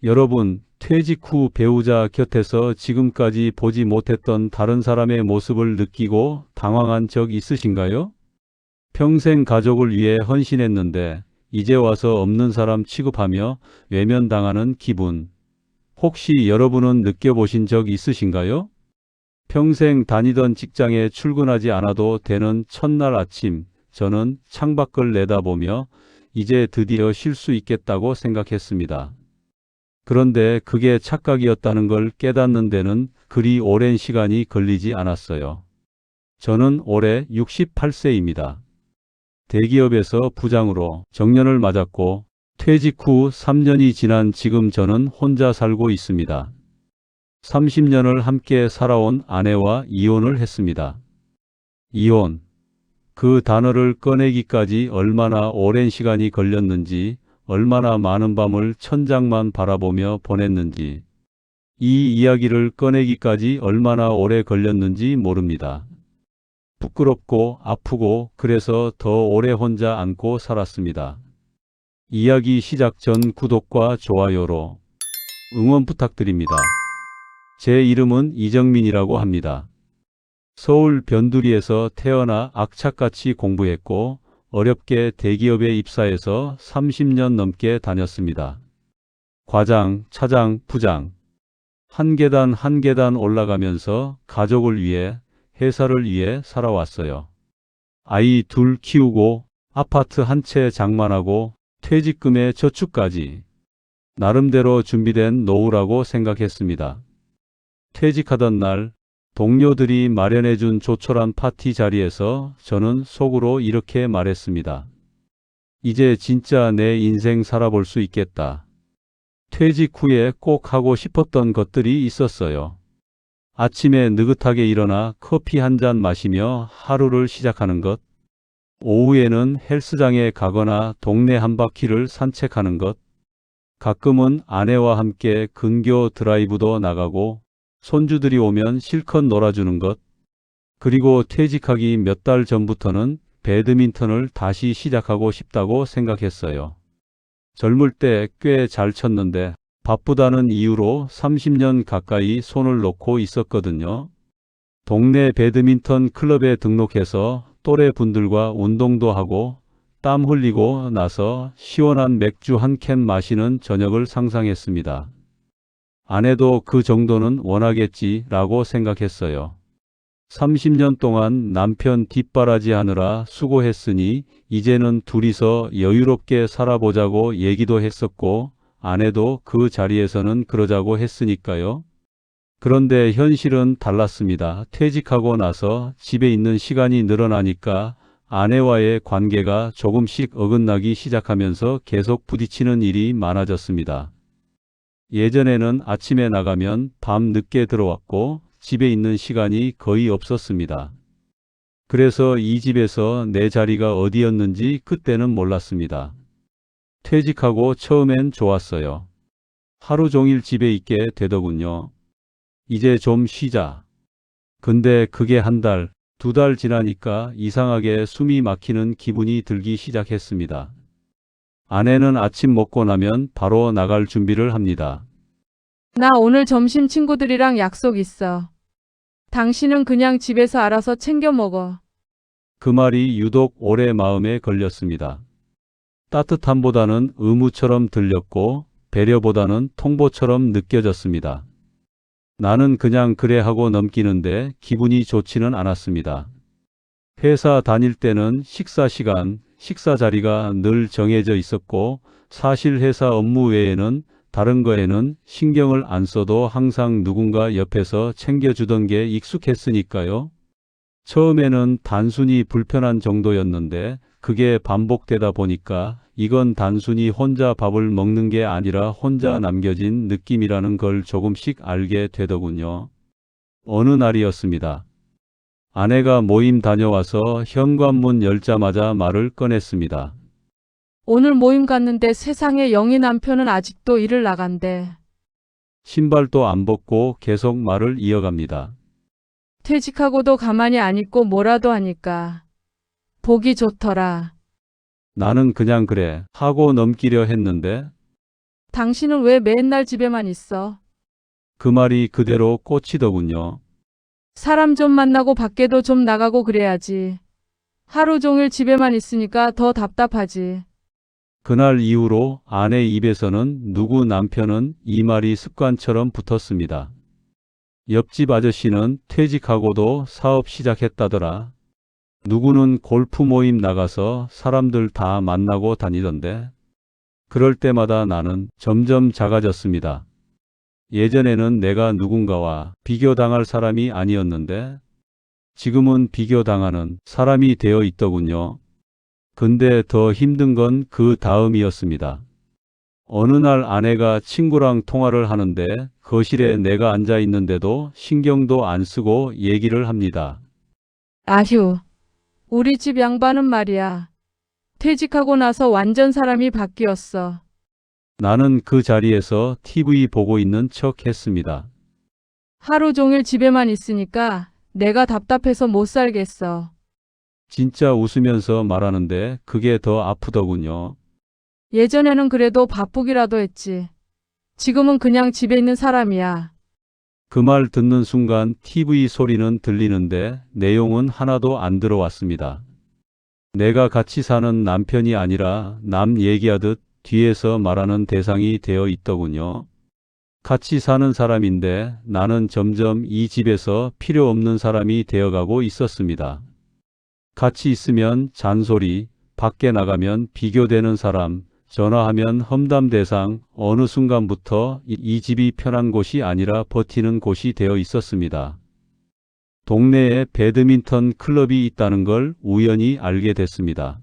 여러분, 퇴직 후 배우자 곁에서 지금까지 보지 못했던 다른 사람의 모습을 느끼고 당황한 적 있으신가요? 평생 가족을 위해 헌신했는데 이제 와서 없는 사람 취급하며 외면당하는 기분. 혹시 여러분은 느껴보신 적 있으신가요? 평생 다니던 직장에 출근하지 않아도 되는 첫날 아침, 저는 창밖을 내다보며 이제 드디어 쉴 수 있겠다고 생각했습니다. 그런데 그게 착각이었다는 걸 깨닫는 데는 그리 오랜 시간이 걸리지 않았어요. 저는 올해 68세입니다. 대기업에서 부장으로 정년을 맞았고 퇴직 후 3년이 지난 지금 저는 혼자 살고 있습니다. 30년을 함께 살아온 아내와 이혼을 했습니다. 이혼. 그 단어를 꺼내기까지 얼마나 오랜 시간이 걸렸는지, 얼마나 많은 밤을 천장만 바라보며 보냈는지, 이 이야기를 꺼내기까지 얼마나 오래 걸렸는지 모릅니다. 부끄럽고 아프고 그래서 더 오래 혼자 안고 살았습니다. 이야기 시작 전 구독과 좋아요로 응원 부탁드립니다. 제 이름은 이정민이라고 합니다. 서울 변두리에서 태어나 악착같이 공부했고 어렵게 대기업에 입사해서 30년 넘게 다녔습니다. 과장, 차장, 부장. 한 계단 한 계단 올라가면서 가족을 위해, 회사를 위해 살아왔어요. 아이 둘 키우고 아파트 한 채 장만하고 퇴직금의 저축까지. 나름대로 준비된 노후라고 생각했습니다. 퇴직하던 날 동료들이 마련해준 조촐한 파티 자리에서 저는 속으로 이렇게 말했습니다. 이제 진짜 내 인생 살아볼 수 있겠다. 퇴직 후에 꼭 하고 싶었던 것들이 있었어요. 아침에 느긋하게 일어나 커피 한 잔 마시며 하루를 시작하는 것. 오후에는 헬스장에 가거나 동네 한 바퀴를 산책하는 것. 가끔은 아내와 함께 근교 드라이브도 나가고 손주들이 오면 실컷 놀아주는 것. 그리고 퇴직하기 몇 달 전부터는 배드민턴을 다시 시작하고 싶다고 생각했어요. 젊을 때 꽤 잘 쳤는데 바쁘다는 이유로 30년 가까이 손을 놓고 있었거든요. 동네 배드민턴 클럽에 등록해서 또래 분들과 운동도 하고 땀 흘리고 나서 시원한 맥주 한 캔 마시는 저녁을 상상했습니다. 아내도 그 정도는 원하겠지라고 생각했어요. 30년 동안 남편 뒷바라지 하느라 수고했으니 이제는 둘이서 여유롭게 살아보자고 얘기도 했었고 아내도 그 자리에서는 그러자고 했으니까요. 그런데 현실은 달랐습니다. 퇴직하고 나서 집에 있는 시간이 늘어나니까 아내와의 관계가 조금씩 어긋나기 시작하면서 계속 부딪히는 일이 많아졌습니다. 예전에는 아침에 나가면 밤 늦게 들어왔고 집에 있는 시간이 거의 없었습니다. 그래서 이 집에서 내 자리가 어디였는지 그때는 몰랐습니다. 퇴직하고 처음엔 좋았어요. 하루 종일 집에 있게 되더군요. 이제 좀 쉬자. 근데 그게 한 달, 두 달 지나니까 이상하게 숨이 막히는 기분이 들기 시작했습니다. 아내는 아침 먹고 나면 바로 나갈 준비를 합니다. 나 오늘 점심 친구들이랑 약속 있어. 당신은 그냥 집에서 알아서 챙겨 먹어. 그 말이 유독 오래 마음에 걸렸습니다. 따뜻함보다는 의무처럼 들렸고 배려보다는 통보처럼 느껴졌습니다. 나는 그냥 그래 하고 넘기는데 기분이 좋지는 않았습니다. 회사 다닐 때는 식사 시간, 식사 자리가 늘 정해져 있었고 사실 회사 업무 외에는 다른 거에는 신경을 안 써도 항상 누군가 옆에서 챙겨주던 게 익숙했으니까요. 처음에는 단순히 불편한 정도였는데 그게 반복되다 보니까 이건 단순히 혼자 밥을 먹는 게 아니라 혼자 남겨진 느낌이라는 걸 조금씩 알게 되더군요. 어느 날이었습니다. 아내가 모임 다녀와서 현관문 열자마자 말을 꺼냈습니다. 오늘 모임 갔는데 세상에 영희 남편은 아직도 일을 나간대. 신발도 안 벗고 계속 말을 이어갑니다. 퇴직하고도 가만히 안 있고 뭐라도 하니까. 보기 좋더라. 나는 그냥 그래 하고 넘기려 했는데 당신은 왜 맨날 집에만 있어? 그 말이 그대로 꽂히더군요. 사람 좀 만나고 밖에도 좀 나가고 그래야지. 하루 종일 집에만 있으니까 더 답답하지. 그날 이후로 아내 입에서는 누구 남편은 이 말이 습관처럼 붙었습니다. 옆집 아저씨는 퇴직하고도 사업 시작했다더라. 누구는 골프 모임 나가서 사람들 다 만나고 다니던데. 그럴 때마다 나는 점점 작아졌습니다. 예전에는 내가 누군가와 비교당할 사람이 아니었는데 지금은 비교당하는 사람이 되어 있더군요. 근데 더 힘든 건 그 다음이었습니다. 어느 날 아내가 친구랑 통화를 하는데 거실에 내가 앉아 있는데도 신경도 안 쓰고 얘기를 합니다. 아휴, 우리 집 양반은 말이야. 퇴직하고 나서 완전 사람이 바뀌었어. 나는 그 자리에서 TV 보고 있는 척 했습니다. 하루 종일 집에만 있으니까 내가 답답해서 못 살겠어. 진짜 웃으면서 말하는데 그게 더 아프더군요. 예전에는 그래도 바쁘기라도 했지. 지금은 그냥 집에 있는 사람이야. 그 말 듣는 순간 TV 소리는 들리는데 내용은 하나도 안 들어왔습니다. 내가 같이 사는 남편이 아니라 남 얘기하듯 뒤에서 말하는 대상이 되어 있더군요. 같이 사는 사람인데 나는 점점 이 집에서 필요 없는 사람이 되어가고 있었습니다. 같이 있으면 잔소리, 밖에 나가면 비교되는 사람, 전화하면 험담 대상, 어느 순간부터 이 집이 편한 곳이 아니라 버티는 곳이 되어 있었습니다. 동네에 배드민턴 클럽이 있다는 걸 우연히 알게 됐습니다.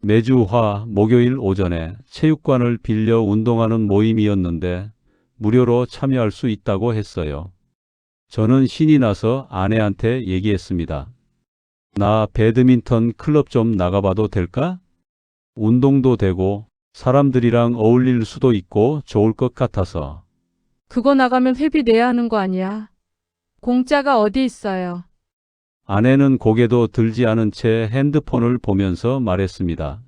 매주 목요일 오전에 체육관을 빌려 운동하는 모임이었는데 무료로 참여할 수 있다고 했어요. 저는 신이 나서 아내한테 얘기했습니다. 나 배드민턴 클럽 좀 나가봐도 될까? 운동도 되고 사람들이랑 어울릴 수도 있고 좋을 것 같아서. 그거 나가면 회비 내야 하는 거 아니야? 공짜가 어디 있어요? 아내는 고개도 들지 않은 채 핸드폰을 보면서 말했습니다.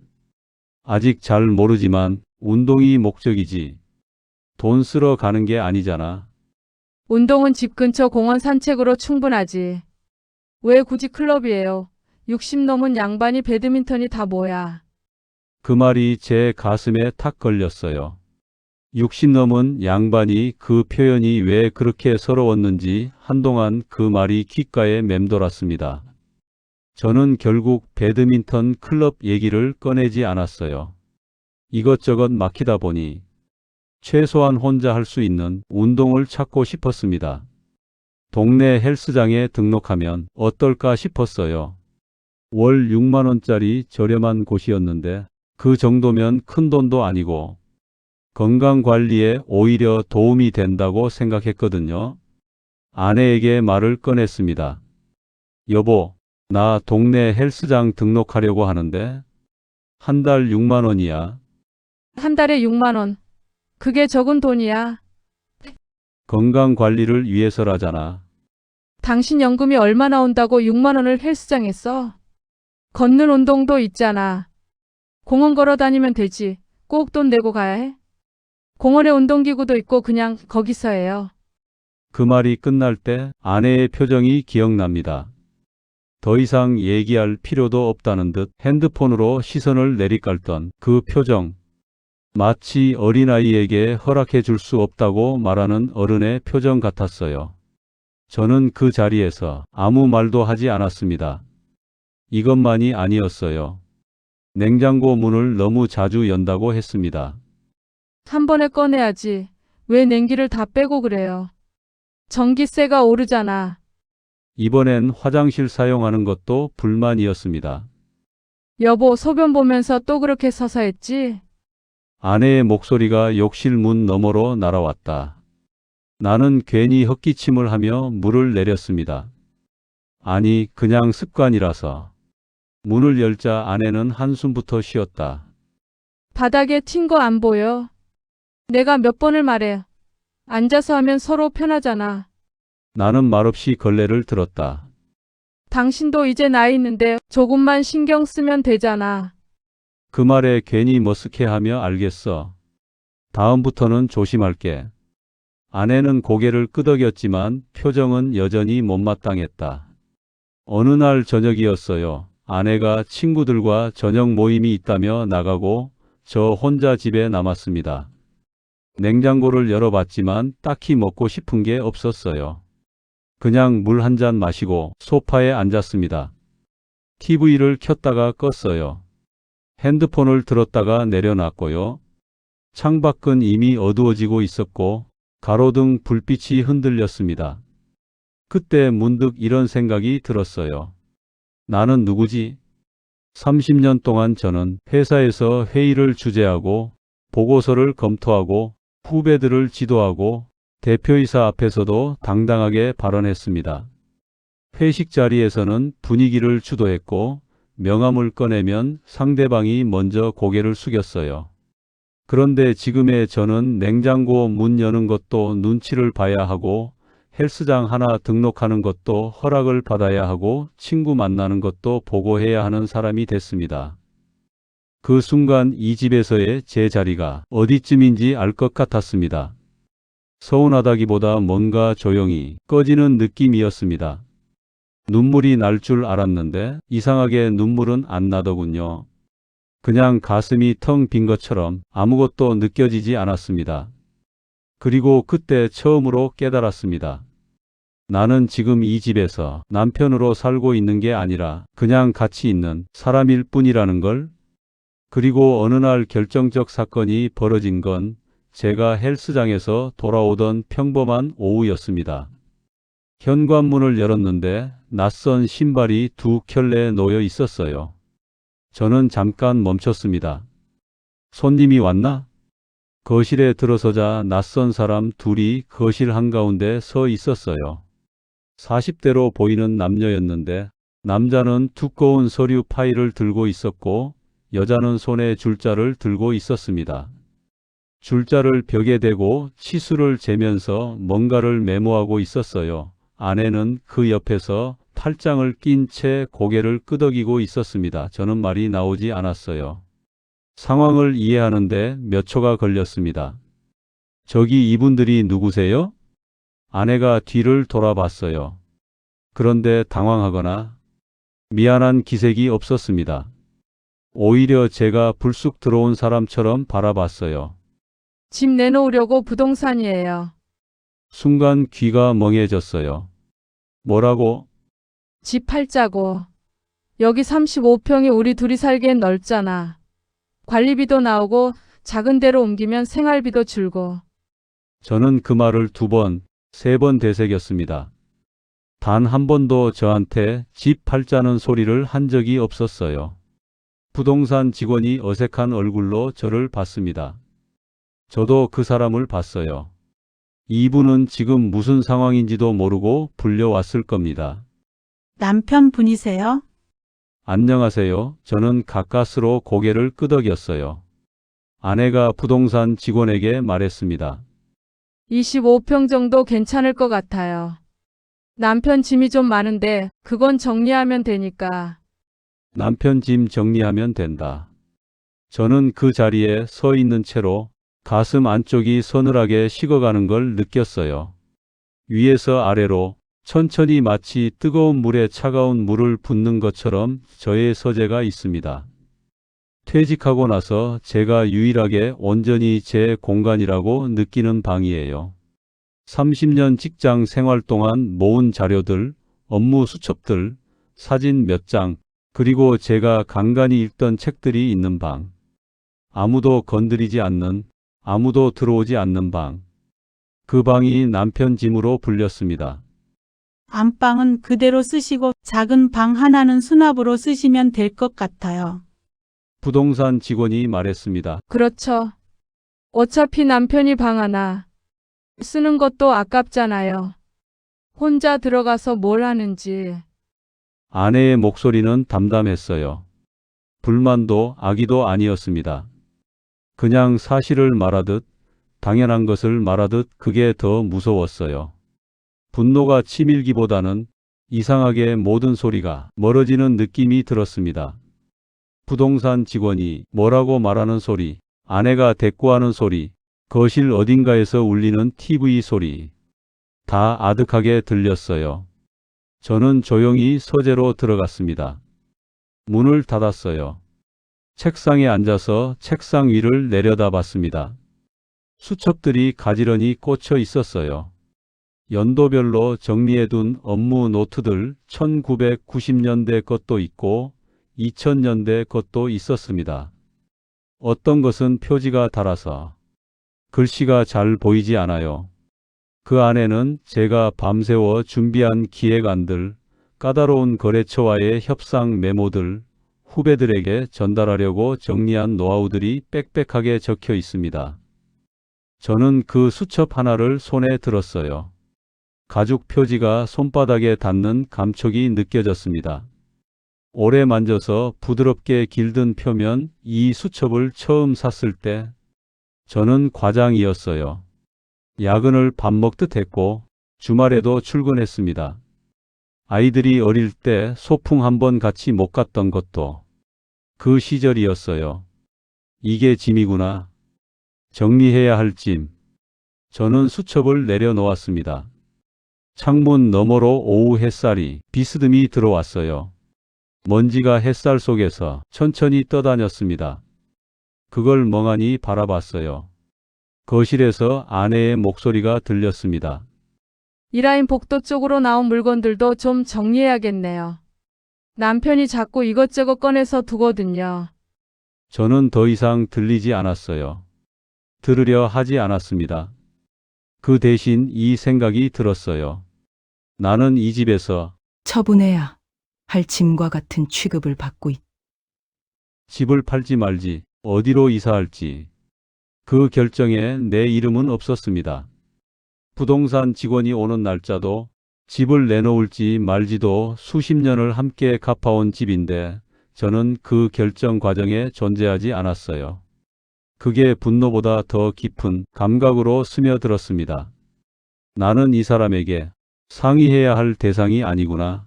아직 잘 모르지만 운동이 목적이지. 돈 쓰러 가는 게 아니잖아. 운동은 집 근처 공원 산책으로 충분하지. 왜 굳이 클럽이에요? 60 넘은 양반이 배드민턴이 다 뭐야? 그 말이 제 가슴에 탁 걸렸어요. 60 넘은 양반이 그 표현이 왜 그렇게 서러웠는지 한동안 그 말이 귓가에 맴돌았습니다. 저는 결국 배드민턴 클럽 얘기를 꺼내지 않았어요. 이것저것 막히다 보니 최소한 혼자 할 수 있는 운동을 찾고 싶었습니다. 동네 헬스장에 등록하면 어떨까 싶었어요. 월 6만 원짜리 저렴한 곳이었는데 그 정도면 큰 돈도 아니고 건강관리에 오히려 도움이 된다고 생각했거든요. 아내에게 말을 꺼냈습니다. 여보, 나 동네 헬스장 등록하려고 하는데 한 달 6만 원이야. 한 달에 6만 원. 그게 적은 돈이야. 건강관리를 위해서라잖아. 당신 연금이 얼마 나온다고 6만 원을 헬스장에 써? 걷는 운동도 있잖아. 공원 걸어 다니면 되지. 꼭 돈 내고 가야 해? 공원에 운동기구도 있고 그냥 거기서 해요. 그 말이 끝날 때 아내의 표정이 기억납니다. 더 이상 얘기할 필요도 없다는 듯 핸드폰으로 시선을 내리깔던 그 표정. 마치 어린아이에게 허락해 줄 수 없다고 말하는 어른의 표정 같았어요. 저는 그 자리에서 아무 말도 하지 않았습니다. 이것만이 아니었어요. 냉장고 문을 너무 자주 연다고 했습니다. 한 번에 꺼내야지. 왜 냉기를 다 빼고 그래요? 전기세가 오르잖아. 이번엔 화장실 사용하는 것도 불만이었습니다. 여보, 소변 보면서 또 그렇게 서서 했지? 아내의 목소리가 욕실 문 너머로 날아왔다. 나는 괜히 헛기침을 하며 물을 내렸습니다. 아니, 그냥 습관이라서. 문을 열자 아내는 한숨부터 쉬었다. 바닥에 튄 거 안 보여? 내가 몇 번을 말해. 앉아서 하면 서로 편하잖아. 나는 말없이 걸레를 들었다. 당신도 이제 나이 있는데 조금만 신경 쓰면 되잖아. 그 말에 괜히 머쓱해하며 알겠어. 다음부터는 조심할게. 아내는 고개를 끄덕였지만 표정은 여전히 못마땅했다. 어느 날 저녁이었어요. 아내가 친구들과 저녁 모임이 있다며 나가고 저 혼자 집에 남았습니다. 냉장고를 열어봤지만 딱히 먹고 싶은 게 없었어요. 그냥 물 한 잔 마시고 소파에 앉았습니다. TV를 켰다가 껐어요. 핸드폰을 들었다가 내려놨고요. 창밖은 이미 어두워지고 있었고 가로등 불빛이 흔들렸습니다. 그때 문득 이런 생각이 들었어요. 나는 누구지? 30년 동안 저는 회사에서 회의를 주재하고 보고서를 검토하고 후배들을 지도하고 대표이사 앞에서도 당당하게 발언했습니다. 회식 자리에서는 분위기를 주도했고 명함을 꺼내면 상대방이 먼저 고개를 숙였어요. 그런데 지금의 저는 냉장고 문 여는 것도 눈치를 봐야 하고 헬스장 하나 등록하는 것도 허락을 받아야 하고 친구 만나는 것도 보고해야 하는 사람이 됐습니다. 그 순간 이 집에서의 제 자리가 어디쯤인지 알 것 같았습니다. 서운하다기보다 뭔가 조용히 꺼지는 느낌이었습니다. 눈물이 날 줄 알았는데 이상하게 눈물은 안 나더군요. 그냥 가슴이 텅 빈 것처럼 아무것도 느껴지지 않았습니다. 그리고 그때 처음으로 깨달았습니다. 나는 지금 이 집에서 남편으로 살고 있는 게 아니라 그냥 같이 있는 사람일 뿐이라는 걸. 그리고 어느 날 결정적 사건이 벌어진 건 제가 헬스장에서 돌아오던 평범한 오후였습니다. 현관문을 열었는데 낯선 신발이 두 켤레 놓여 있었어요. 저는 잠깐 멈췄습니다. 손님이 왔나? 거실에 들어서자 낯선 사람 둘이 거실 한가운데 서 있었어요. 40대로 보이는 남녀였는데 남자는 두꺼운 서류 파일을 들고 있었고 여자는 손에 줄자를 들고 있었습니다. 줄자를 벽에 대고 치수를 재면서 뭔가를 메모하고 있었어요. 아내는 그 옆에서 팔짱을 낀 채 고개를 끄덕이고 있었습니다. 저는 말이 나오지 않았어요. 상황을 이해하는데 몇 초가 걸렸습니다. 저기 이분들이 누구세요? 아내가 뒤를 돌아봤어요. 그런데 당황하거나 미안한 기색이 없었습니다. 오히려 제가 불쑥 들어온 사람처럼 바라봤어요. 집 내놓으려고 부동산이에요. 순간 귀가 멍해졌어요. 뭐라고? 집 팔자고. 여기 35평이 우리 둘이 살기엔 넓잖아. 관리비도 나오고 작은 데로 옮기면 생활비도 줄고. 저는 그 말을 2번, 3번 되새겼습니다. 단 한 번도 저한테 집 팔자는 소리를 한 적이 없었어요. 부동산 직원이 어색한 얼굴로 저를 봤습니다. 저도 그 사람을 봤어요. 이분은 지금 무슨 상황인지도 모르고 불려왔을 겁니다. 남편분이세요? 안녕하세요. 저는 가까스로 고개를 끄덕였어요. 아내가 부동산 직원에게 말했습니다. 25평 정도 괜찮을 것 같아요. 남편 짐이 좀 많은데 그건 정리하면 되니까. 남편 짐 정리하면 된다. 저는 그 자리에 서 있는 채로 가슴 안쪽이 서늘하게 식어가는 걸 느꼈어요. 위에서 아래로 천천히 마치 뜨거운 물에 차가운 물을 붓는 것처럼 저의 서재가 있습니다. 퇴직하고 나서 제가 유일하게 온전히 제 공간이라고 느끼는 방이에요. 30년 직장 생활 동안 모은 자료들, 업무 수첩들, 사진 몇 장, 그리고 제가 간간히 읽던 책들이 있는 방. 아무도 건드리지 않는, 아무도 들어오지 않는 방. 그 방이 남편 짐으로 불렸습니다. 안방은 그대로 쓰시고 작은 방 하나는 수납으로 쓰시면 될 것 같아요. 부동산 직원이 말했습니다. 그렇죠. 어차피 남편이 방 하나 쓰는 것도 아깝잖아요. 혼자 들어가서 뭘 하는지. 아내의 목소리는 담담했어요. 불만도 악의도 아니었습니다. 그냥 사실을 말하듯, 당연한 것을 말하듯 그게 더 무서웠어요. 분노가 치밀기보다는 이상하게 모든 소리가 멀어지는 느낌이 들었습니다. 부동산 직원이 뭐라고 말하는 소리, 아내가 대꾸하는 소리, 거실 어딘가에서 울리는 TV 소리. 다 아득하게 들렸어요. 저는 조용히 서재로 들어갔습니다. 문을 닫았어요. 책상에 앉아서 책상 위를 내려다봤습니다. 수첩들이 가지런히 꽂혀 있었어요. 연도별로 정리해둔 업무 노트들 1990년대 것도 있고 2000년대 것도 있었습니다. 어떤 것은 표지가 달아서 글씨가 잘 보이지 않아요. 그 안에는 제가 밤새워 준비한 기획안들, 까다로운 거래처와의 협상 메모들, 후배들에게 전달하려고 정리한 노하우들이 빽빽하게 적혀 있습니다. 저는 그 수첩 하나를 손에 들었어요. 가죽 표지가 손바닥에 닿는 감촉이 느껴졌습니다. 오래 만져서 부드럽게 길든 표면 이 수첩을 처음 샀을 때 저는 과장이었어요. 야근을 밥 먹듯 했고 주말에도 출근했습니다. 아이들이 어릴 때 소풍 한번 같이 못 갔던 것도 그 시절이었어요. 이게 짐이구나. 정리해야 할 짐. 저는 수첩을 내려놓았습니다. 창문 너머로 오후 햇살이 비스듬히 들어왔어요. 먼지가 햇살 속에서 천천히 떠다녔습니다. 그걸 멍하니 바라봤어요. 거실에서 아내의 목소리가 들렸습니다. 이라인 복도 쪽으로 나온 물건들도 좀 정리해야겠네요. 남편이 자꾸 이것저것 꺼내서 두거든요. 저는 더 이상 들리지 않았어요. 들으려 하지 않았습니다. 그 대신 이 생각이 들었어요. 나는 이 집에서 처분해야 할 짐과 같은 취급을 받고 있다. 집을 팔지 말지, 어디로 이사할지. 그 결정에 내 이름은 없었습니다. 부동산 직원이 오는 날짜도, 집을 내놓을지 말지도 수십 년을 함께 갚아온 집인데 저는 그 결정 과정에 존재하지 않았어요. 그게 분노보다 더 깊은 감각으로 스며들었습니다. 나는 이 사람에게 상의해야 할 대상이 아니구나.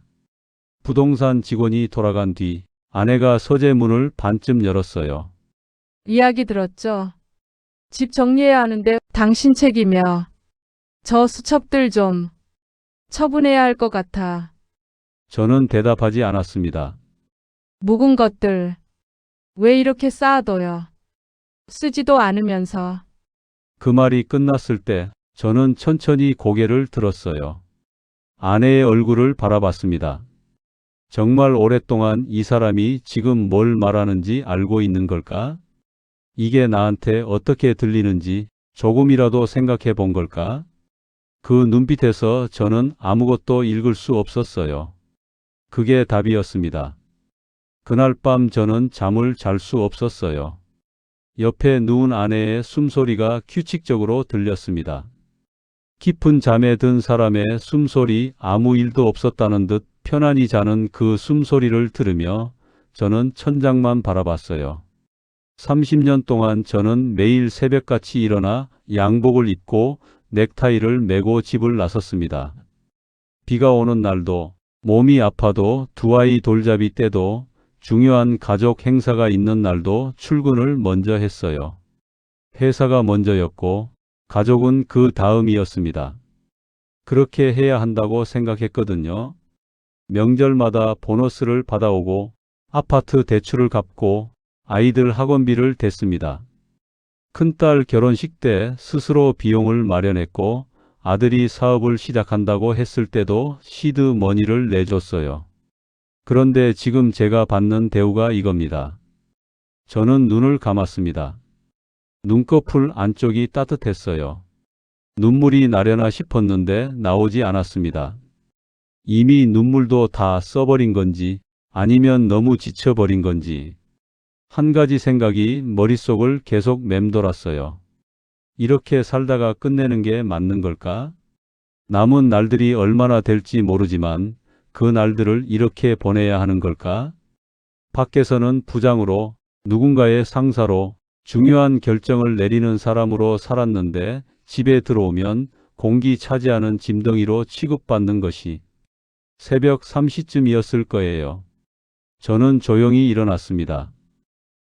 부동산 직원이 돌아간 뒤 아내가 서재 문을 반쯤 열었어요. 이야기 들었죠? 집 정리해야 하는데 당신 책이며 저 수첩들 좀 처분해야 할 것 같아. 저는 대답하지 않았습니다. 묵은 것들 왜 이렇게 쌓아둬요? 쓰지도 않으면서. 그 말이 끝났을 때 저는 천천히 고개를 들었어요. 아내의 얼굴을 바라봤습니다. 정말 오랫동안 이 사람이 지금 뭘 말하는지 알고 있는 걸까? 이게 나한테 어떻게 들리는지 조금이라도 생각해 본 걸까? 그 눈빛에서 저는 아무것도 읽을 수 없었어요. 그게 답이었습니다. 그날 밤 저는 잠을 잘 수 없었어요. 옆에 누운 아내의 숨소리가 규칙적으로 들렸습니다. 깊은 잠에 든 사람의 숨소리, 아무 일도 없었다는 듯 편안히 자는 그 숨소리를 들으며 저는 천장만 바라봤어요. 30년 동안 저는 매일 새벽같이 일어나 양복을 입고 넥타이를 메고 집을 나섰습니다. 비가 오는 날도, 몸이 아파도, 두 아이 돌잡이 때도, 중요한 가족 행사가 있는 날도 출근을 먼저 했어요. 회사가 먼저였고 가족은 그 다음이었습니다. 그렇게 해야 한다고 생각했거든요. 명절마다 보너스를 받아오고 아파트 대출을 갚고 아이들 학원비를 댔습니다. 큰딸 결혼식 때 스스로 비용을 마련했고 아들이 사업을 시작한다고 했을 때도 시드머니를 내줬어요. 그런데 지금 제가 받는 대우가 이겁니다. 저는 눈을 감았습니다. 눈꺼풀 안쪽이 따뜻했어요. 눈물이 나려나 싶었는데 나오지 않았습니다. 이미 눈물도 다 써버린 건지 아니면 너무 지쳐버린 건지 한 가지 생각이 머릿속을 계속 맴돌았어요. 이렇게 살다가 끝내는 게 맞는 걸까? 남은 날들이 얼마나 될지 모르지만 그 날들을 이렇게 보내야 하는 걸까? 밖에서는 부장으로, 누군가의 상사로, 중요한 결정을 내리는 사람으로 살았는데 집에 들어오면 공기 차지하는 짐덩이로 취급받는 것이 새벽 3시쯤이었을 거예요. 저는 조용히 일어났습니다.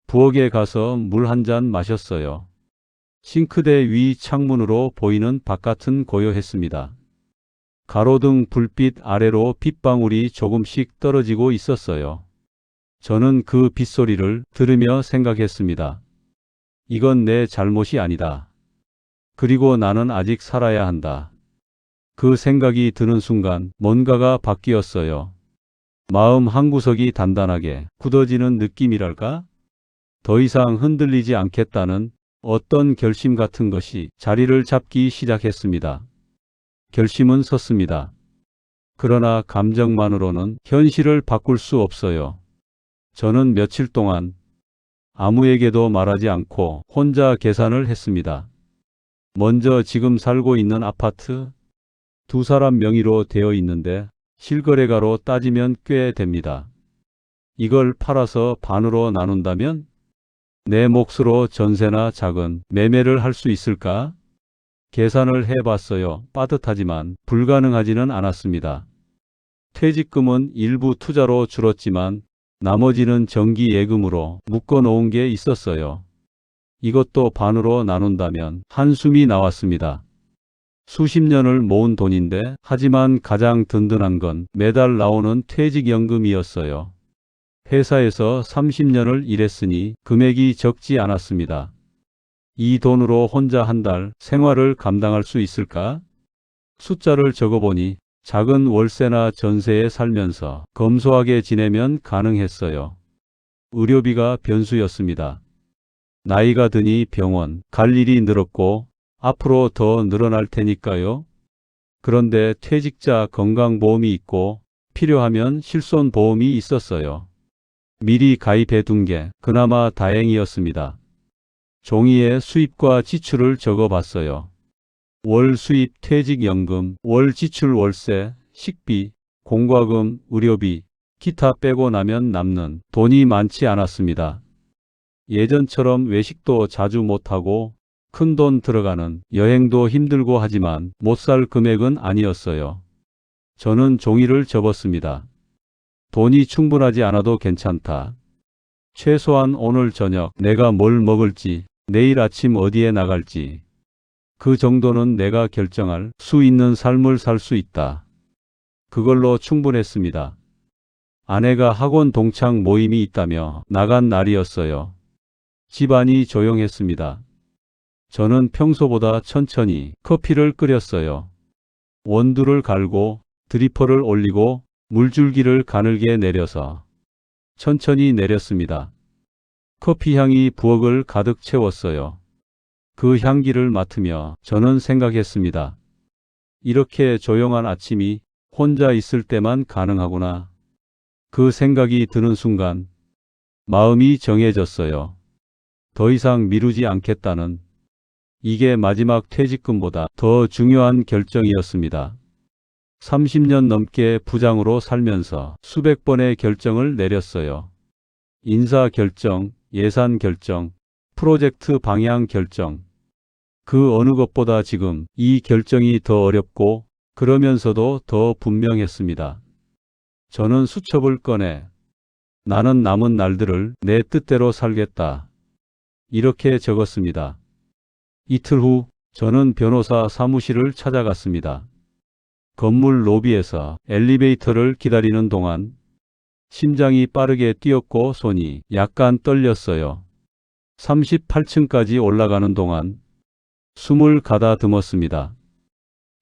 부엌에 가서 물 한 잔 마셨어요. 싱크대 위 창문으로 보이는 바깥은 고요했습니다. 가로등 불빛 아래로 빗방울이 조금씩 떨어지고 있었어요. 저는 그 빗소리를 들으며 생각했습니다. 이건 내 잘못이 아니다. 그리고 나는 아직 살아야 한다. 그 생각이 드는 순간 뭔가가 바뀌었어요. 마음 한구석이 단단하게 굳어지는 느낌이랄까? 더 이상 흔들리지 않겠다는 어떤 결심 같은 것이 자리를 잡기 시작했습니다. 결심은 섰습니다. 그러나 감정만으로는 현실을 바꿀 수 없어요. 저는 며칠 동안 아무에게도 말하지 않고 혼자 계산을 했습니다. 먼저 지금 살고 있는 아파트, 두 사람 명의로 되어 있는데 실거래가로 따지면 꽤 됩니다. 이걸 팔아서 반으로 나눈다면 내 몫으로 전세나 작은 매매를 할 수 있을까? 계산을 해봤어요. 빠듯하지만 불가능하지는 않았습니다. 퇴직금은 일부 투자로 줄었지만 나머지는 정기 예금으로 묶어놓은 게 있었어요. 이것도 반으로 나눈다면 한숨이 나왔습니다. 수십 년을 모은 돈인데 하지만 가장 든든한 건 매달 나오는 퇴직연금이었어요. 회사에서 30년을 일했으니 금액이 적지 않았습니다. 이 돈으로 혼자 한 달 생활을 감당할 수 있을까? 숫자를 적어보니 작은 월세나 전세에 살면서 검소하게 지내면 가능했어요. 의료비가 변수였습니다. 나이가 드니 병원 갈 일이 늘었고 앞으로 더 늘어날 테니까요. 그런데 퇴직자 건강보험이 있고 필요하면 실손보험이 있었어요. 미리 가입해 둔 게 그나마 다행이었습니다. 종이에 수입과 지출을 적어봤어요. 월 수입 퇴직연금, 월 지출 월세, 식비, 공과금, 의료비, 기타 빼고 나면 남는 돈이 많지 않았습니다. 예전처럼 외식도 자주 못하고 큰돈 들어가는 여행도 힘들고 하지만 못 살 금액은 아니었어요. 저는 종이를 접었습니다. 돈이 충분하지 않아도 괜찮다. 최소한 오늘 저녁 내가 뭘 먹을지, 내일 아침 어디에 나갈지, 그 정도는 내가 결정할 수 있는 삶을 살 수 있다. 그걸로 충분했습니다. 아내가 학원 동창 모임이 있다며 나간 날이었어요. 집안이 조용했습니다. 저는 평소보다 천천히 커피를 끓였어요. 원두를 갈고 드리퍼를 올리고 물줄기를 가늘게 내려서 천천히 내렸습니다. 커피 향이 부엌을 가득 채웠어요. 그 향기를 맡으며 저는 생각했습니다. 이렇게 조용한 아침이 혼자 있을 때만 가능하구나. 그 생각이 드는 순간 마음이 정해졌어요. 더 이상 미루지 않겠다는, 이게 마지막 퇴직금보다 더 중요한 결정이었습니다. 30년 넘게 부장으로 살면서 수백 번의 결정을 내렸어요. 인사 결정, 예산 결정, 프로젝트 방향 결정. 그 어느 것보다 지금 이 결정이 더 어렵고 그러면서도 더 분명했습니다. 저는 수첩을 꺼내 나는 남은 날들을 내 뜻대로 살겠다. 이렇게 적었습니다. 이틀 후 저는 변호사 사무실을 찾아갔습니다. 건물 로비에서 엘리베이터를 기다리는 동안 심장이 빠르게 뛰었고 손이 약간 떨렸어요. 38층까지 올라가는 동안 숨을 가다듬었습니다.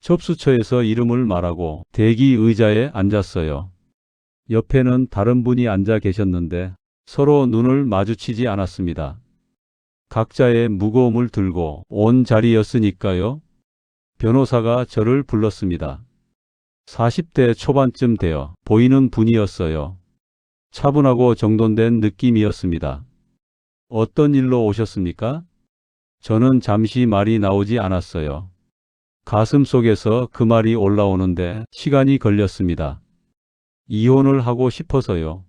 접수처에서 이름을 말하고 대기 의자에 앉았어요. 옆에는 다른 분이 앉아 계셨는데 서로 눈을 마주치지 않았습니다. 각자의 무거움을 들고 온 자리였으니까요. 변호사가 저를 불렀습니다. 40대 초반쯤 되어 보이는 분이었어요. 차분하고 정돈된 느낌이었습니다. 어떤 일로 오셨습니까? 저는 잠시 말이 나오지 않았어요. 가슴 속에서 그 말이 올라오는데 시간이 걸렸습니다. 이혼을 하고 싶어서요.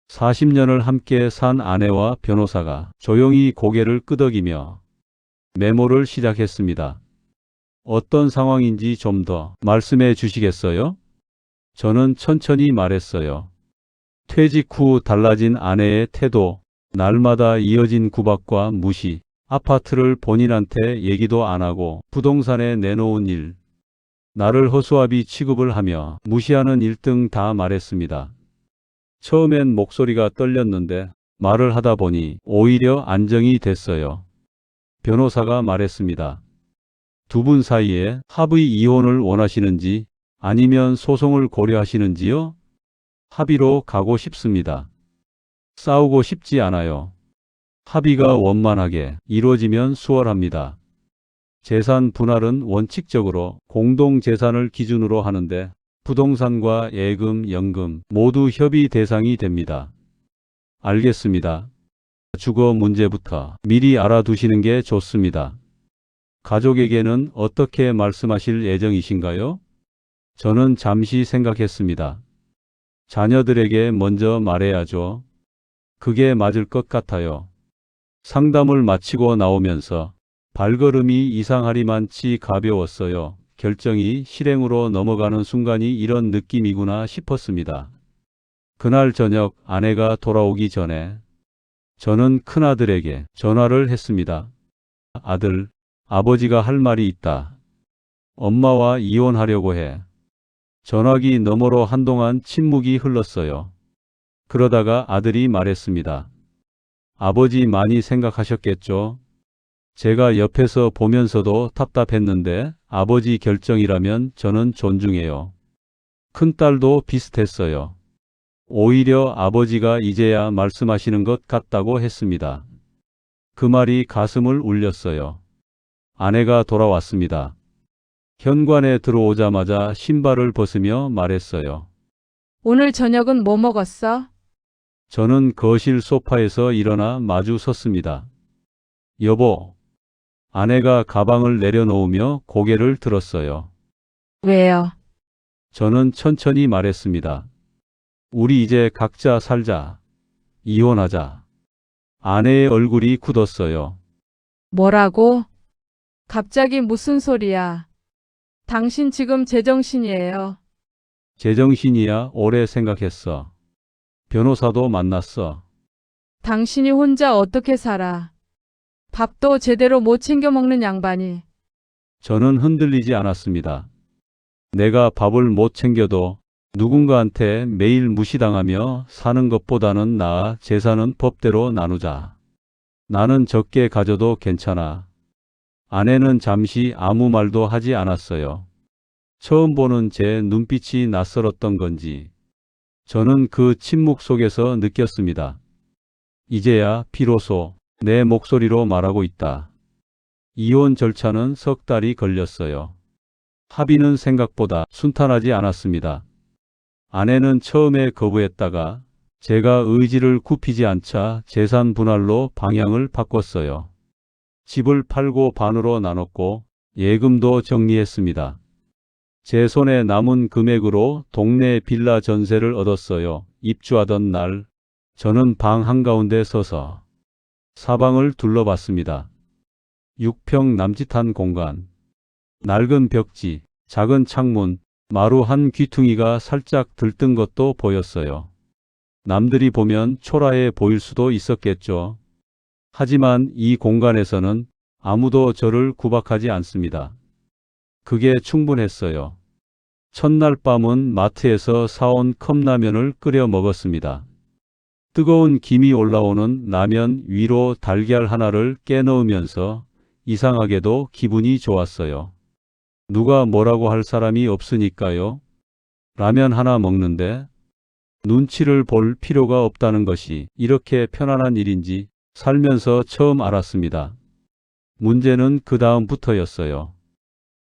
40년을 함께 산 아내와 변호사가 조용히 고개를 끄덕이며 메모를 시작했습니다. 어떤 상황인지 좀 더 말씀해 주시겠어요? 저는 천천히 말했어요. 퇴직 후 달라진 아내의 태도, 날마다 이어진 구박과 무시, 아파트를 본인한테 얘기도 안 하고 부동산에 내놓은 일. 나를 허수아비 취급을 하며 무시하는 1등 다 말했습니다. 처음엔 목소리가 떨렸는데 말을 하다 보니 오히려 안정이 됐어요. 변호사가 말했습니다. 두 분 사이에 합의 이혼을 원하시는지 아니면 소송을 고려하시는지요? 합의로 가고 싶습니다. 싸우고 싶지 않아요. 합의가 원만하게 이루어지면 수월합니다. 재산 분할은 원칙적으로 공동재산을 기준으로 하는데 부동산과 예금, 연금 모두 협의 대상이 됩니다. 알겠습니다. 주거 문제부터 미리 알아두시는 게 좋습니다. 가족에게는 어떻게 말씀하실 예정이신가요? 저는 잠시 생각했습니다. 자녀들에게 먼저 말해야죠. 그게 맞을 것 같아요. 상담을 마치고 나오면서 발걸음이 이상하리만치 가벼웠어요. 결정이 실행으로 넘어가는 순간이 이런 느낌이구나 싶었습니다. 그날 저녁 아내가 돌아오기 전에 저는 큰아들에게 전화를 했습니다. 아들, 아버지가 할 말이 있다. 엄마와 이혼하려고 해. 전화기 너머로 한동안 침묵이 흘렀어요. 그러다가 아들이 말했습니다. 아버지 많이 생각하셨겠죠? 제가 옆에서 보면서도 답답했는데 아버지 결정이라면 저는 존중해요. 큰딸도 비슷했어요. 오히려 아버지가 이제야 말씀하시는 것 같다고 했습니다. 그 말이 가슴을 울렸어요. 아내가 돌아왔습니다. 현관에 들어오자마자 신발을 벗으며 말했어요. 오늘 저녁은 뭐 먹었어? 저는 거실 소파에서 일어나 마주 섰습니다. 여보. 아내가 가방을 내려놓으며 고개를 들었어요. 왜요? 저는 천천히 말했습니다. 우리 이제 각자 살자. 이혼하자. 아내의 얼굴이 굳었어요. 뭐라고? 갑자기 무슨 소리야? 당신 지금 제정신이에요. 제정신이야 오래 생각했어. 변호사도 만났어. 당신이 혼자 어떻게 살아? 밥도 제대로 못 챙겨 먹는 양반이. 저는 흔들리지 않았습니다. 내가 밥을 못 챙겨도 누군가한테 매일 무시당하며 사는 것보다는 나아. 재산은 법대로 나누자. 나는 적게 가져도 괜찮아. 아내는 잠시 아무 말도 하지 않았어요. 처음 보는 제 눈빛이 낯설었던 건지 저는 그 침묵 속에서 느꼈습니다. 이제야 비로소 내 목소리로 말하고 있다. 이혼 절차는 석 달이 걸렸어요. 합의는 생각보다 순탄하지 않았습니다. 아내는 처음에 거부했다가 제가 의지를 굽히지 않자 재산 분할로 방향을 바꿨어요. 집을 팔고 반으로 나눴고 예금도 정리했습니다. 제 손에 남은 금액으로 동네 빌라 전세를 얻었어요. 입주하던 날 저는 방 한가운데 서서 사방을 둘러봤습니다. 6평 남짓한 공간, 낡은 벽지, 작은 창문, 마루 한 귀퉁이가 살짝 들뜬 것도 보였어요. 남들이 보면 초라해 보일 수도 있었겠죠. 하지만 이 공간에서는 아무도 저를 구박하지 않습니다. 그게 충분했어요. 첫날 밤은 마트에서 사온 컵라면을 끓여 먹었습니다. 뜨거운 김이 올라오는 라면 위로 달걀 하나를 깨넣으면서 이상하게도 기분이 좋았어요. 누가 뭐라고 할 사람이 없으니까요. 라면 하나 먹는데 눈치를 볼 필요가 없다는 것이 이렇게 편안한 일인지 살면서 처음 알았습니다. 문제는 그 다음부터였어요.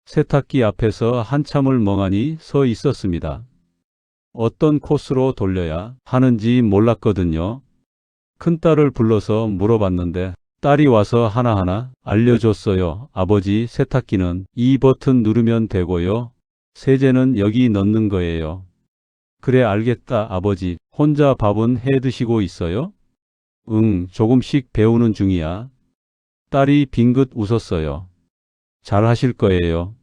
세탁기 앞에서 한참을 멍하니 서 있었습니다. 어떤 코스로 돌려야 하는지 몰랐거든요. 큰딸을 불러서 물어봤는데 딸이 와서 하나하나 알려줬어요. 아버지, 세탁기는 이 버튼 누르면 되고요. 세제는 여기 넣는 거예요. 그래 알겠다 아버지. 혼자 밥은 해 드시고 있어요? 응, 조금씩 배우는 중이야. 딸이 빙긋 웃었어요. 잘 하실 거예요.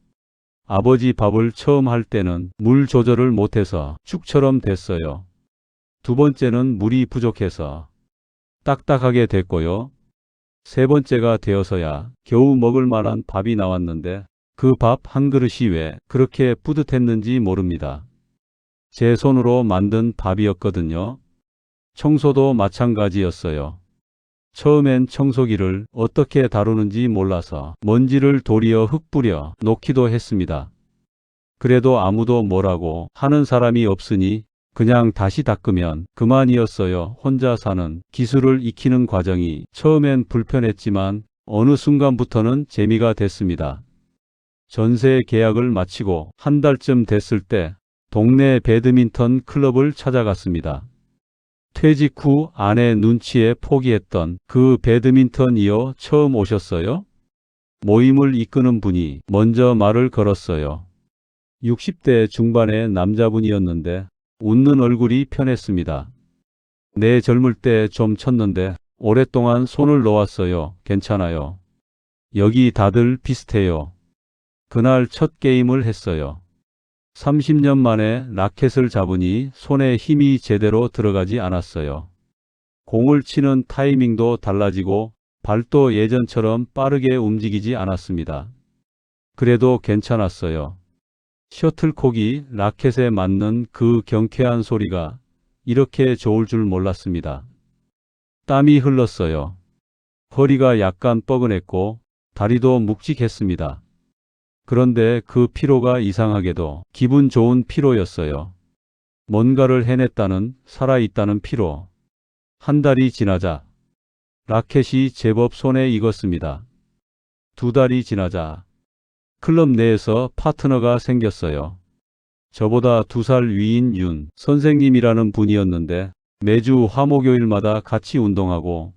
아버지 밥을 처음 할 때는 물 조절을 못해서 죽처럼 됐어요. 두 번째는 물이 부족해서 딱딱하게 됐고요. 세 번째가 되어서야 겨우 먹을 만한 밥이 나왔는데 그 밥 한 그릇이 왜 그렇게 뿌듯했는지 모릅니다. 제 손으로 만든 밥이었거든요. 청소도 마찬가지였어요. 처음엔 청소기를 어떻게 다루는지 몰라서 먼지를 도리어 흩뿌려 놓기도 했습니다. 그래도 아무도 뭐라고 하는 사람이 없으니 그냥 다시 닦으면 그만이었어요. 혼자 사는 기술을 익히는 과정이 처음엔 불편했지만 어느 순간부터는 재미가 됐습니다. 전세 계약을 마치고 한 달쯤 됐을 때 동네 배드민턴 클럽을 찾아갔습니다. 퇴직 후 아내 눈치에 포기했던 그 배드민턴이요. 처음 오셨어요? 모임을 이끄는 분이 먼저 말을 걸었어요. 60대 중반의 남자분이었는데 웃는 얼굴이 편했습니다. 내 젊을 때 좀 쳤는데 오랫동안 손을 놓았어요. 괜찮아요. 여기 다들 비슷해요. 그날 첫 게임을 했어요. 30년 만에 라켓을 잡으니 손에 힘이 제대로 들어가지 않았어요. 공을 치는 타이밍도 달라지고 발도 예전처럼 빠르게 움직이지 않았습니다. 그래도 괜찮았어요. 셔틀콕이 라켓에 맞는 그 경쾌한 소리가 이렇게 좋을 줄 몰랐습니다. 땀이 흘렀어요. 허리가 약간 뻐근했고 다리도 묵직했습니다. 그런데 그 피로가 이상하게도 기분 좋은 피로였어요. 뭔가를 해냈다는, 살아있다는 피로. 한 달이 지나자 라켓이 제법 손에 익었습니다. 두 달이 지나자 클럽 내에서 파트너가 생겼어요. 저보다 2살 위인 윤 선생님이라는 분이었는데 매주 화목요일마다 같이 운동하고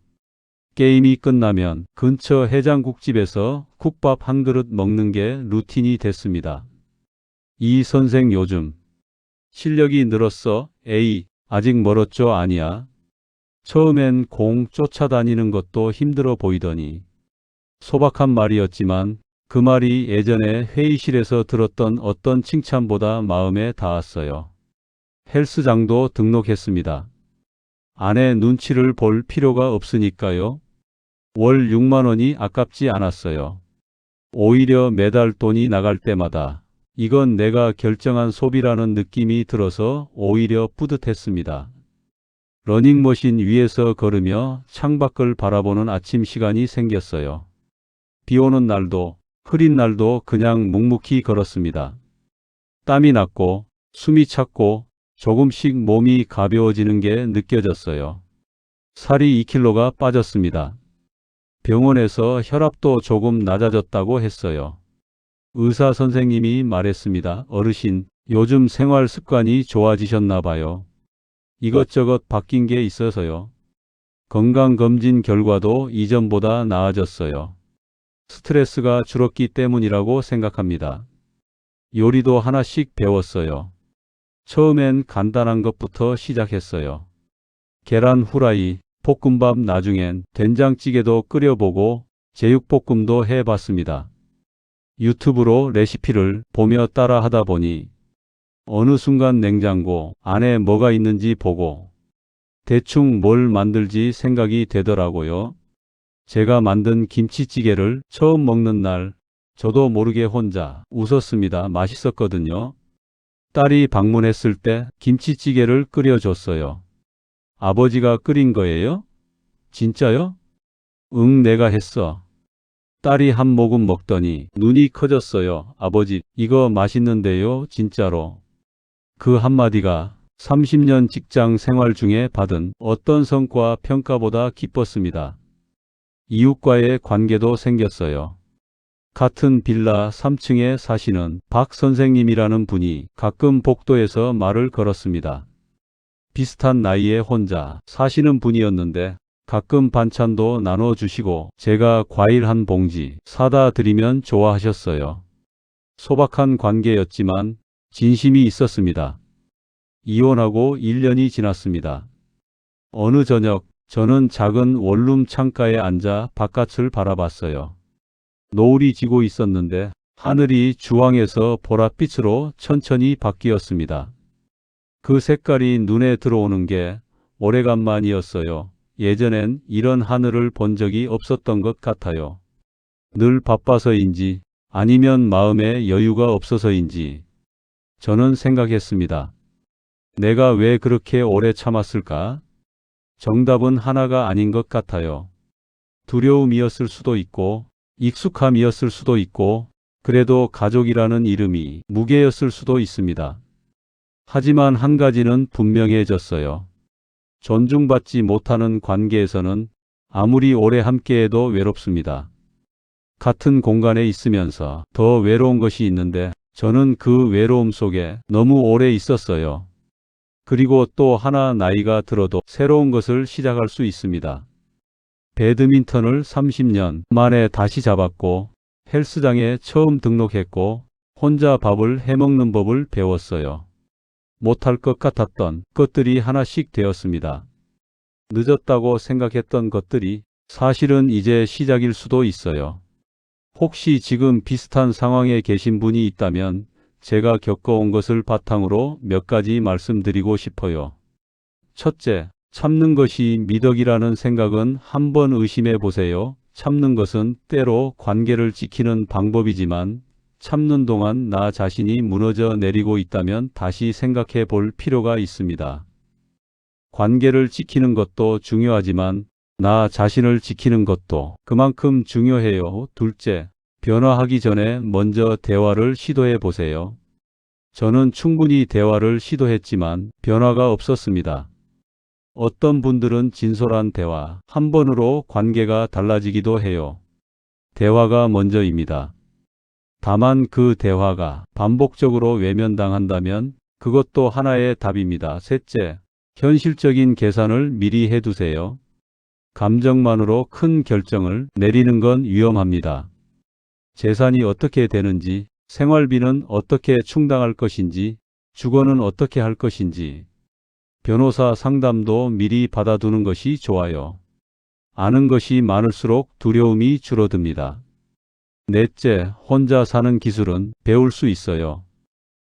게임이 끝나면 근처 해장국집에서 국밥 한 그릇 먹는 게 루틴이 됐습니다. 이 선생 요즘 실력이 늘었어? 에이, 아직 멀었죠? 아니야. 처음엔 공 쫓아다니는 것도 힘들어 보이더니 소박한 말이었지만 그 말이 예전에 회의실에서 들었던 어떤 칭찬보다 마음에 닿았어요. 헬스장도 등록했습니다. 아내 눈치를 볼 필요가 없으니까요. 월 6만 원이 아깝지 않았어요. 오히려 매달 돈이 나갈 때마다 이건 내가 결정한 소비라는 느낌이 들어서 오히려 뿌듯했습니다. 러닝머신 위에서 걸으며 창밖을 바라보는 아침 시간이 생겼어요. 비 오는 날도 흐린 날도 그냥 묵묵히 걸었습니다. 땀이 났고 숨이 찼고 조금씩 몸이 가벼워지는 게 느껴졌어요. 살이 2kg가 빠졌습니다. 병원에서 혈압도 조금 낮아졌다고 했어요. 의사 선생님이 말했습니다. 어르신, 요즘 생활 습관이 좋아지셨나 봐요. 이것저것 바뀐 게 있어서요. 건강검진 결과도 이전보다 나아졌어요. 스트레스가 줄었기 때문이라고 생각합니다. 요리도 하나씩 배웠어요. 처음엔 간단한 것부터 시작했어요. 계란 후라이, 볶음밥, 나중엔 된장찌개도 끓여보고 제육볶음도 해봤습니다. 유튜브로 레시피를 보며 따라 하다 보니 어느 순간 냉장고 안에 뭐가 있는지 보고 대충 뭘 만들지 생각이 되더라고요. 제가 만든 김치찌개를 처음 먹는 날 저도 모르게 혼자 웃었습니다. 맛있었거든요. 딸이 방문했을 때 김치찌개를 끓여줬어요. 아버지가 끓인 거예요? 진짜요? 응, 내가 했어. 딸이 한 모금 먹더니 눈이 커졌어요. 아버지, 이거 맛있는데요, 진짜로. 그 한마디가 30년 직장 생활 중에 받은 어떤 성과 평가보다 기뻤습니다. 이웃과의 관계도 생겼어요. 같은 빌라 3층에 사시는 박 선생님이라는 분이 가끔 복도에서 말을 걸었습니다. 비슷한 나이에 혼자 사시는 분이었는데 가끔 반찬도 나눠주시고 제가 과일 한 봉지 사다 드리면 좋아하셨어요. 소박한 관계였지만 진심이 있었습니다. 이혼하고 1년이 지났습니다. 어느 저녁 저는 작은 원룸 창가에 앉아 바깥을 바라봤어요. 노을이 지고 있었는데 하늘이 주황에서 보랏빛으로 천천히 바뀌었습니다. 그 색깔이 눈에 들어오는 게 오래간만이었어요. 예전엔 이런 하늘을 본 적이 없었던 것 같아요. 늘 바빠서인지 아니면 마음에 여유가 없어서인지 저는 생각했습니다. 내가 왜 그렇게 오래 참았을까? 정답은 하나가 아닌 것 같아요. 두려움이었을 수도 있고 익숙함이었을 수도 있고 그래도 가족이라는 이름이 무게였을 수도 있습니다. 하지만 한 가지는 분명해졌어요. 존중받지 못하는 관계에서는 아무리 오래 함께해도 외롭습니다. 같은 공간에 있으면서 더 외로운 것이 있는데 저는 그 외로움 속에 너무 오래 있었어요. 그리고 또 하나 나이가 들어도 새로운 것을 시작할 수 있습니다. 배드민턴을 30년 만에 다시 잡았고 헬스장에 처음 등록했고 혼자 밥을 해먹는 법을 배웠어요. 못할 것 같았던 것들이 하나씩 되었습니다. 늦었다고 생각했던 것들이 사실은 이제 시작일 수도 있어요. 혹시 지금 비슷한 상황에 계신 분이 있다면 제가 겪어온 것을 바탕으로 몇 가지 말씀드리고 싶어요. 첫째, 참는 것이 미덕이라는 생각은 한번 의심해 보세요. 참는 것은 때로 관계를 지키는 방법이지만 참는 동안 나 자신이 무너져 내리고 있다면 다시 생각해 볼 필요가 있습니다. 관계를 지키는 것도 중요하지만 나 자신을 지키는 것도 그만큼 중요해요. 둘째, 변화하기 전에 먼저 대화를 시도해 보세요. 저는 충분히 대화를 시도했지만 변화가 없었습니다. 어떤 분들은 진솔한 대화 한 번으로 관계가 달라지기도 해요. 대화가 먼저입니다. 다만 그 대화가 반복적으로 외면당한다면 그것도 하나의 답입니다. 셋째, 현실적인 계산을 미리 해두세요. 감정만으로 큰 결정을 내리는 건 위험합니다. 재산이 어떻게 되는지, 생활비는 어떻게 충당할 것인지, 주거는 어떻게 할 것인지, 변호사 상담도 미리 받아두는 것이 좋아요. 아는 것이 많을수록 두려움이 줄어듭니다. 넷째, 혼자 사는 기술은 배울 수 있어요.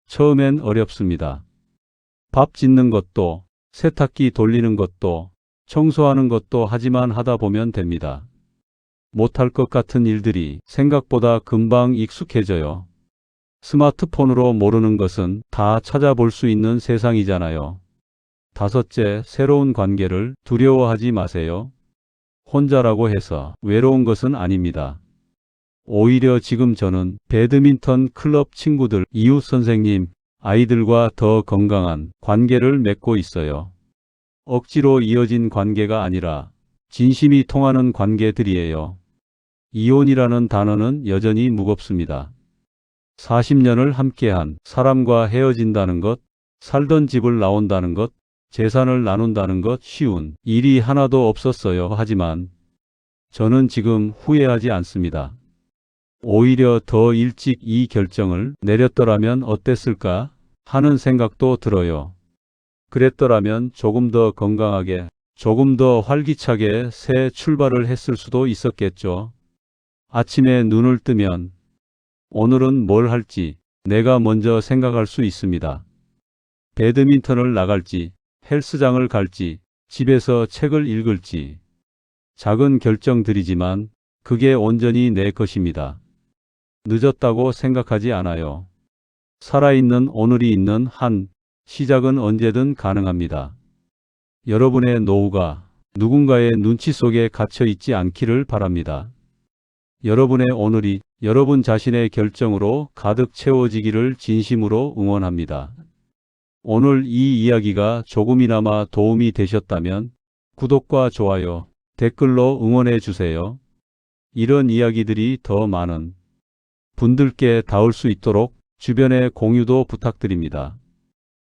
처음엔 어렵습니다. 밥 짓는 것도, 세탁기 돌리는 것도, 청소하는 것도 하지만 하다 보면 됩니다. 못할 것 같은 일들이 생각보다 금방 익숙해져요. 스마트폰으로 모르는 것은 다 찾아볼 수 있는 세상이잖아요. 다섯째, 새로운 관계를 두려워하지 마세요. 혼자라고 해서 외로운 것은 아닙니다. 오히려 지금 저는 배드민턴 클럽 친구들, 이웃 선생님, 아이들과 더 건강한 관계를 맺고 있어요. 억지로 이어진 관계가 아니라 진심이 통하는 관계들이에요. 이혼이라는 단어는 여전히 무겁습니다. 40년을 함께한 사람과 헤어진다는 것, 살던 집을 나온다는 것, 재산을 나눈다는 것 쉬운 일이 하나도 없었어요. 하지만 저는 지금 후회하지 않습니다. 오히려 더 일찍 이 결정을 내렸더라면 어땠을까 하는 생각도 들어요. 그랬더라면 조금 더 건강하게, 조금 더 활기차게 새 출발을 했을 수도 있었겠죠. 아침에 눈을 뜨면 오늘은 뭘 할지 내가 먼저 생각할 수 있습니다. 배드민턴을 나갈지, 헬스장을 갈지, 집에서 책을 읽을지. 작은 결정들이지만 그게 온전히 내 것입니다. 늦었다고 생각하지 않아요. 살아있는 오늘이 있는 한 시작은 언제든 가능합니다. 여러분의 노후가 누군가의 눈치 속에 갇혀 있지 않기를 바랍니다. 여러분의 오늘이 여러분 자신의 결정으로 가득 채워지기를 진심으로 응원합니다. 오늘 이 이야기가 조금이나마 도움이 되셨다면 구독과 좋아요, 댓글로 응원해 주세요. 이런 이야기들이 더 많은 분들께 닿을 수 있도록 주변에 공유도 부탁드립니다.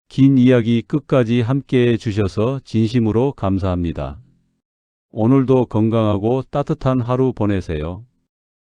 긴 이야기 끝까지 함께해 주셔서 진심으로 감사합니다. 오늘도 건강하고 따뜻한 하루 보내세요.